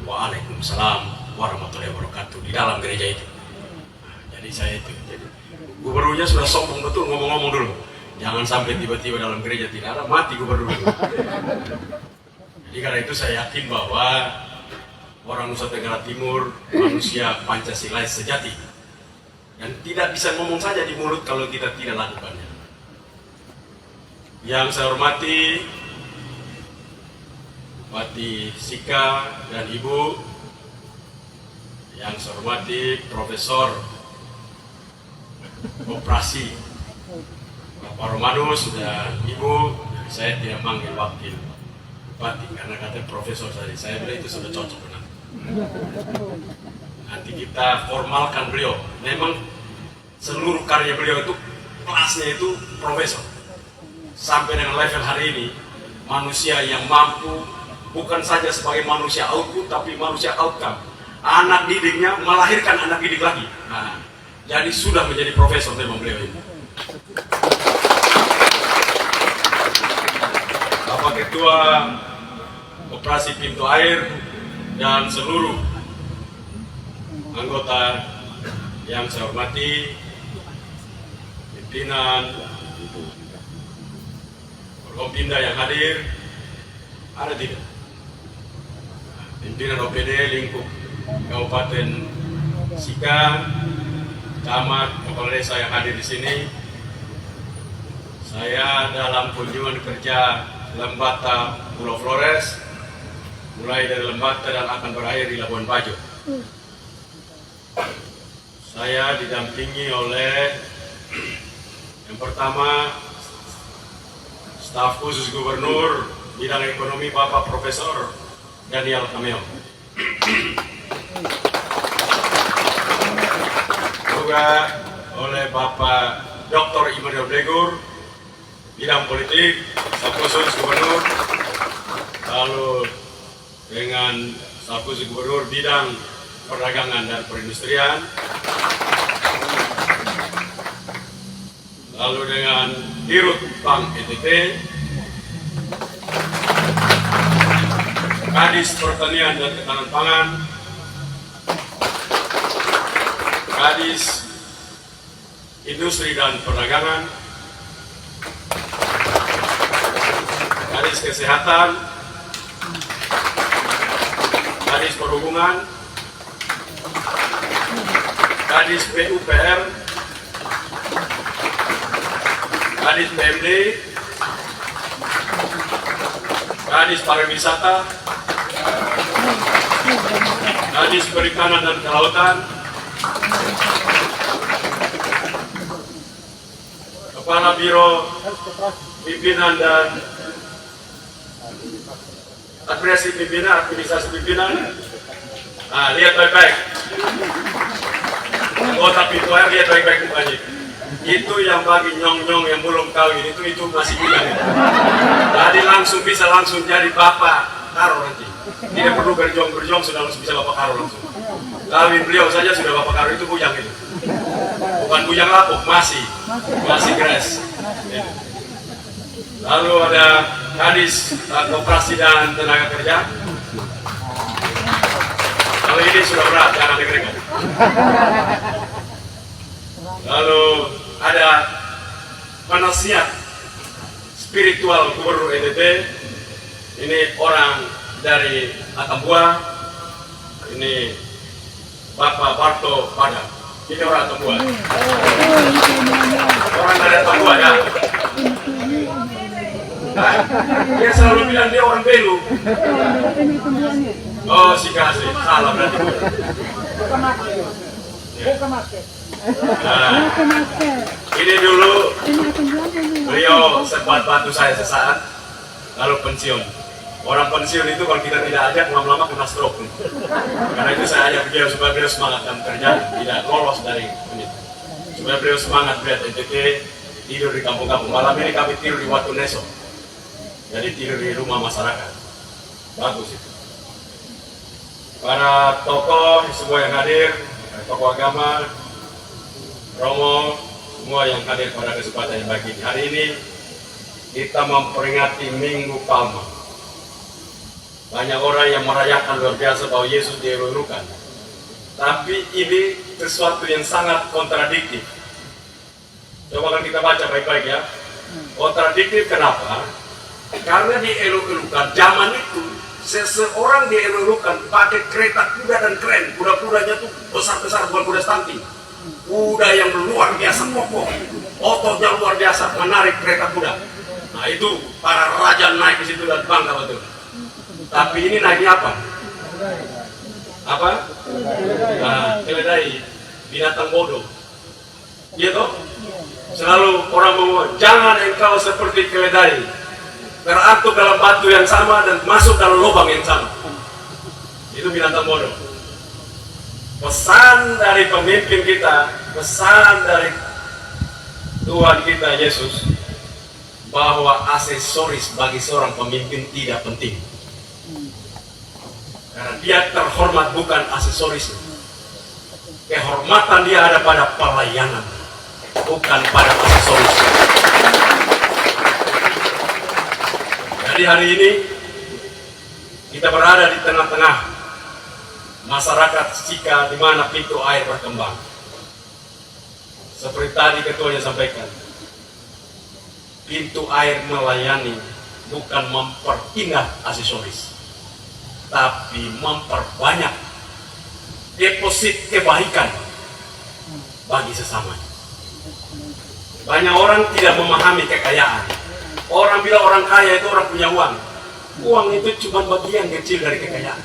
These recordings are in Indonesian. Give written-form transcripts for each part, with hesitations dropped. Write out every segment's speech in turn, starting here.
Waalaikumsalam warahmatullahi wabarakatuh di dalam gereja itu. Jadi saya itu, jadi gubernurnya sudah sombong betul ngomong-ngomong dulu. Jangan sampai tiba-tiba dalam gereja tidak ada, mati gubernur. Jadi karena itu saya yakin bahwa orang Nusa Tenggara Timur manusia Pancasilais sejati dan tidak bisa ngomong saja di mulut kalau kita tidak lakukannya. Yang saya hormati Bupati Sika dan Ibu, yang saya hormati Profesor Koperasi Bapak Romanus dan Ibu, saya tidak manggil wakil Bupati karena kata Profesor tadi, saya bilang itu sudah cocok benar. Nanti kita formalkan beliau. Memang seluruh karya beliau itu kelasnya itu profesor. Sampai dengan level hari ini manusia yang mampu bukan saja sebagai manusia output tapi manusia outcome. Anak didiknya melahirkan anak didik lagi. Nah, jadi sudah menjadi profesor memang beliau ini. Bapak Ketua Operasi Pintu Air dan seluruh anggota yang saya hormati, pimpinan Forkompinda yang hadir, ada tidak? Pimpinan OPD lingkup Kabupaten Sika, camat, kepala desa yang hadir di sini. Saya dalam kunjungan kerja Lembata Pulau Flores, mulai dari Lembata dan akan berakhir di Labuan Bajo. Saya didampingi oleh yang pertama staf khusus gubernur bidang ekonomi Bapak Profesor Daniel Kameo. Juga oleh Bapak Dr. Immanuel Blegur bidang politik staf khusus gubernur, lalu dengan staf khusus gubernur bidang perdagangan dan perindustrian, lalu dengan Dirut Bank NTT, Kadis Pertanian dan Ketahanan Pangan, Kadis Industri dan Perdagangan, Kadis Kesehatan, Kadis Perhubungan, Kadis PUPR, Kadis PMD, Kadis Pariwisata, Kadis Perikanan dan Kelautan, Kepala Biro Pimpinan dan Administrasi Pimpinan. Nah, lihat baik-baik. Anggota pintu air, lihat baik-baik mukanya. Itu yang bagi nyong-nyong yang belum kawin itu masih muda. Jadi langsung bisa langsung jadi bapak karo nanti. Tidak perlu berjuang sudah langsung bisa bapak karo langsung. Kawin beliau saja sudah bapak karo, itu bujang itu. Bukan bujang lapuk, masih gres. Lalu ada Kadis Koperasi dan Tenaga Kerja. Kalau ini sudah berat, jangan dengerin. Lalu ada penasihat spiritual Gubernur NTT. Ini orang dari Atambua. Ini Bapak Barto Padang. Ini orang Atambua. Orang dari Atambua ya. Nah, dia selalu bilang dia orang Belu. Oh, si kasih salah berarti. Nah, ini dulu beliau sempat bantu saya sesaat, lalu pensiun. Orang pensiun itu kalau kita tidak ajak lama-lama kena stroke. Karena itu saya ajak beliau supaya beliau semangat dalam kerja, tidak lolos dari ini. Supaya beliau semangat melihat NTT tidur di kampung-kampung. Malam ini kami tidur di Watu Neso. Jadi tidur di rumah masyarakat. Bagus itu. Para tokoh semua yang hadir, tokoh agama, Romo, semua yang hadir pada kesempatan yang baik ini. Hari ini kita memperingati Minggu Palma. Banyak orang yang merayakan luar biasa bahwa Yesus dielulukan. Tapi ini sesuatu yang sangat kontradiktif. Coba kan kita baca baik-baik ya. Kontradiktif kenapa? Karena dielulukan zaman itu seseorang dielulukan pakai kereta kuda dan keren. Kuda-kudanya tuh besar-besar, bukan kuda stunting. Kuda yang luar biasa kokoh, ototnya luar biasa, menarik kereta kuda. Nah itu para raja naik di situ dan bangga betul. Tapi ini naiknya apa? Apa? Nah, keledai, binatang bodoh. Iya toh? Selalu orang ngomong, jangan engkau seperti keledai, teratur dalam batu yang sama dan masuk dalam lubang yang sama. Itu binatang bodoh. Pesan dari pemimpin kita, pesan dari Tuhan kita Yesus, bahwa aksesoris bagi seorang pemimpin tidak penting. Karena dia terhormat bukan aksesoris. Kehormatan dia ada pada pelayanan, bukan pada aksesoris. Jadi hari ini kita berada di tengah-tengah masyarakat Sika, di mana pintu air berkembang. Seperti tadi ketuanya sampaikan, pintu air melayani bukan memperpindah aksesoris, tapi memperbanyak deposit kebaikan bagi sesamanya. Banyak orang tidak memahami kekayaan. Orang bilang orang kaya itu orang punya uang. Uang itu cuma bagian kecil dari kekayaan.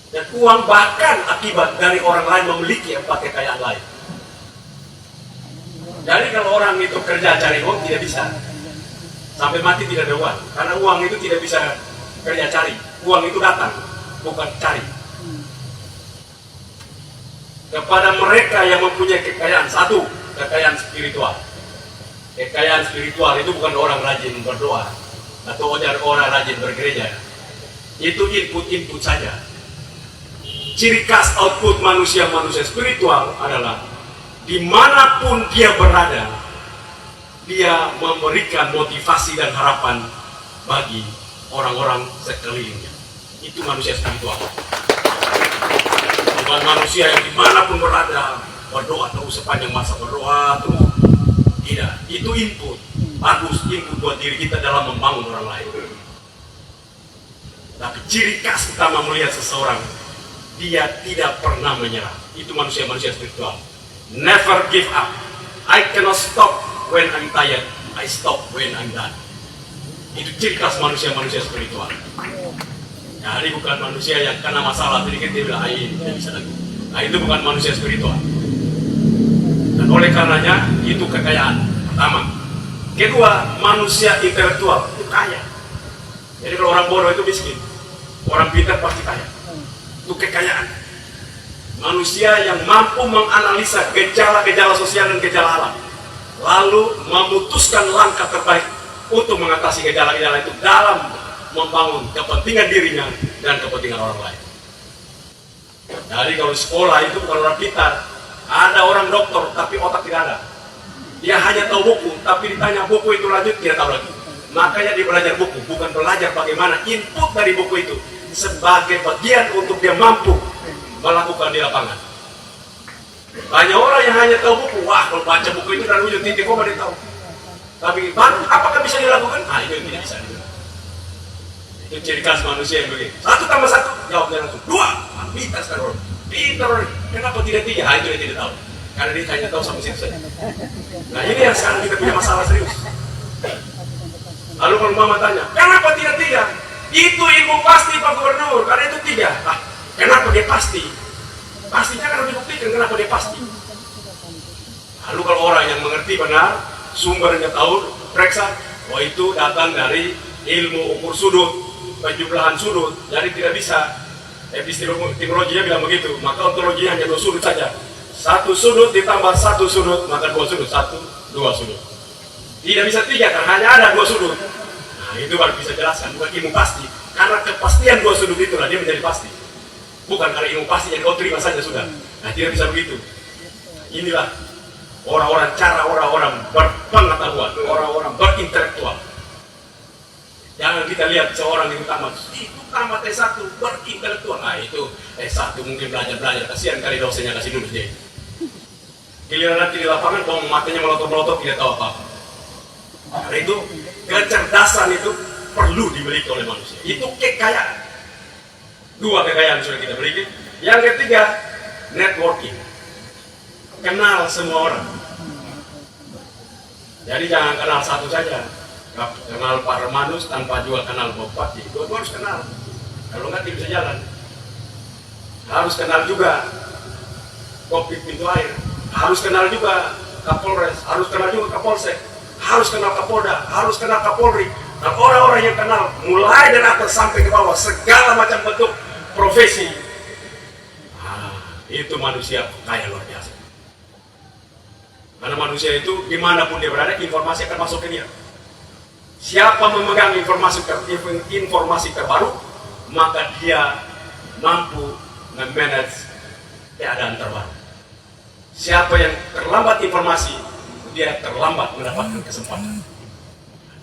Dan uang bahkan akibat dari orang lain memiliki kekayaan lain. Jadi kalau orang itu kerja cari uang tidak bisa. Sampai mati tidak ada uang. Karena uang itu tidak bisa kerja cari. Uang itu datang, bukan cari. Kepada mereka yang mempunyai kekayaan, satu, kekayaan spiritual. Kekayaan spiritual itu bukan orang rajin berdoa atau orang rajin bergereja. Itu input-input saja. Ciri khas output manusia-manusia spiritual adalah dimanapun dia berada, dia memberikan motivasi dan harapan bagi orang-orang sekelilingnya. Itu manusia spiritual. Bukan manusia yang dimanapun berada berdoa terus sepanjang masa, berdoa terus. Tidak, itu input. Bagus input buat diri kita dalam membangun orang lain. Tapi ciri khas utama melihat seseorang, dia tidak pernah menyerah. Itu manusia-manusia spiritual. Never give up. I cannot stop when I'm tired. I stop when I'm done. Itu ciri khas manusia-manusia spiritual. Jadi bukan manusia yang kena masalah sedikit dia bilang, ini tidak bisa lagi. Nah itu bukan manusia spiritual. Dan oleh karenanya itu kekayaan pertama. Kedua, manusia intelektual itu kaya. Jadi kalau orang bodoh itu miskin, orang pintar pasti kaya. Itu kekayaan. Manusia yang mampu menganalisa gejala-gejala sosial dan gejala alam, lalu memutuskan langkah terbaik untuk mengatasi gejala-gejala itu dalam membangun kepentingan dirinya dan kepentingan orang lain. Jadi kalau sekolah itu bukan orang pintar. Ada orang dokter tapi otak tidak ada. Dia hanya tahu buku, tapi ditanya buku itu lanjut tidak tahu lagi. Makanya dia belajar buku, bukan belajar bagaimana input dari buku itu sebagai bagian untuk dia mampu melakukan di lapangan. Banyak orang yang hanya tahu buku, wah kalau baca buku itu dan ujung titik koma dia tahu. Tapi apakah bisa dilakukan? Ah itu tidak bisa. Itu ciri khas manusia yang begini. 1 tambah 1, jawabnya langsung 2. Pintar sekali orang. Pintar orang. Kenapa tidak 3? Ah itu dia tidak tahu. Karena dia hanya tahu sampai situ saja. Nah ini yang sekarang kita punya masalah serius. Lalu kalau mama tanya, kenapa tidak 3? Itu ilmu pasti Pak Gubernur. Karena itu 3. Ah, kenapa dia pasti? Pastinya kan dibuktikan kenapa dia pasti. Lalu kalau orang yang mengerti benar, sumbernya tahu, periksa, oh itu datang dari ilmu ukur sudut, penjumlahan sudut. Jadi tidak bisa. Epistemologinya bilang begitu. Maka ontologinya hanya 2 sudut saja. 1 sudut ditambah 1 sudut, maka 2 sudut. 1, 2 sudut. Tidak bisa 3 karena hanya ada 2 sudut. Nah itu baru bisa jelaskan, bukan ilmu pasti. Karena kepastian 2 sudut itulah dia menjadi pasti. Bukan karena ilmu pasti jadi terima saja sudah. Nah tidak bisa begitu. Inilah orang-orang berpengetahuan, orang-orang berintelektual. Jangan kita lihat seorang itu tamat S1 berintelektual. Nah itu S1 mungkin belajar, kasihan kali dosennya kasih lulus dia. Giliran nanti di lapangan, matanya melotot-melotot, tidak tahu apa-apa. Karena itu kecerdasan itu perlu dimiliki oleh manusia. Itu kekayaan. 2 kekayaan sudah kita miliki. Yang ketiga, networking. Kenal semua orang. Jadi jangan kenal satu saja. Kenal Pak Remanus tanpa juga kenal Bupati. Itu harus kenal. Kalau nggak tidak bisa jalan. Harus kenal juga Kopit Pintu Air. Harus kenal juga Kapolres. Harus kenal juga Kapolsek. Harus kenal Kapolda. Harus kenal Kapolri. Dan orang-orang yang kenal mulai dari atas sampai ke bawah segala macam bentuk profesi. Itu manusia kaya luar biasa. Karena manusia itu dimanapun dia berada, informasi akan masuk ke dia. Siapa memegang informasi terbaru, maka dia mampu memanage keadaan terbaru. Siapa yang terlambat informasi, dia terlambat mendapatkan kesempatan.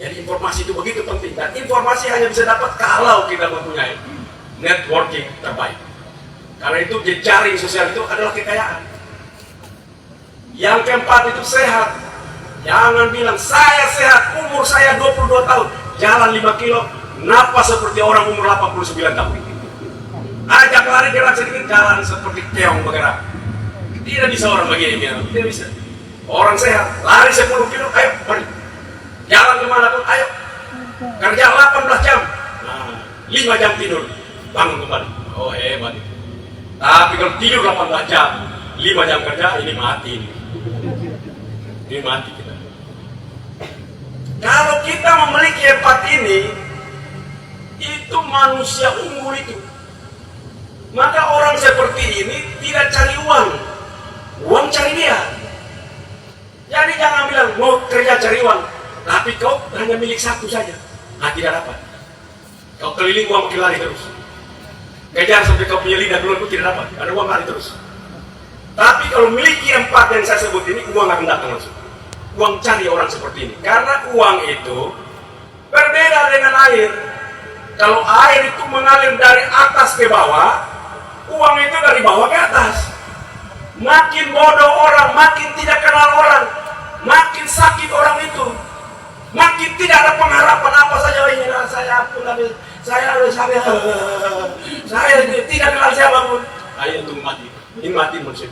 Jadi informasi itu begitu penting, dan informasi hanya bisa dapat kalau kita mempunyai networking terbaik. Karena itu jejaring sosial itu adalah kekayaan. Yang keempat itu sehat. Jangan bilang saya sehat, umur saya 22 tahun, jalan 5 kilo, napas seperti orang umur 89 tahun. Ajak lari gerak sedikit, jalan seperti keong bergerak. Tidak bisa orang begini, tidak bisa. Orang sehat, lari 10 kilo, ayo mari. Jalan kemana pun, ayo. Kerja 18 jam, 5 jam tidur, bangun kembali. Oh hebat. Tapi kalau tidur 18 jam, 5 jam kerja, ini mati. Ini mati kita. Kalau kita memiliki 4 ini, itu manusia unggul itu. Maka orang seperti ini tidak cari uang, uang cari dia. Jadi jangan bilang mau kerja cari uang, tapi kau hanya milik satu saja, tidak dapat. Kau keliling uang makin lari terus. Kejar sampai kau punya lidah dulu, tidak dapat, ada uang lari terus. Tapi kalau miliki 4 yang saya sebut ini, uang akan datang langsung. Uang cari orang seperti ini. Karena uang itu berbeda dengan air. Kalau air itu mengalir dari atas ke bawah, uang itu dari bawah ke atas. Makin bodoh orang, makin tidak kenal orang, makin sakit orang itu. Makin tidak ada pengharapan apa saja. Saya tidak kenal siapapun. Ayo itu mati. Ini mati manusia.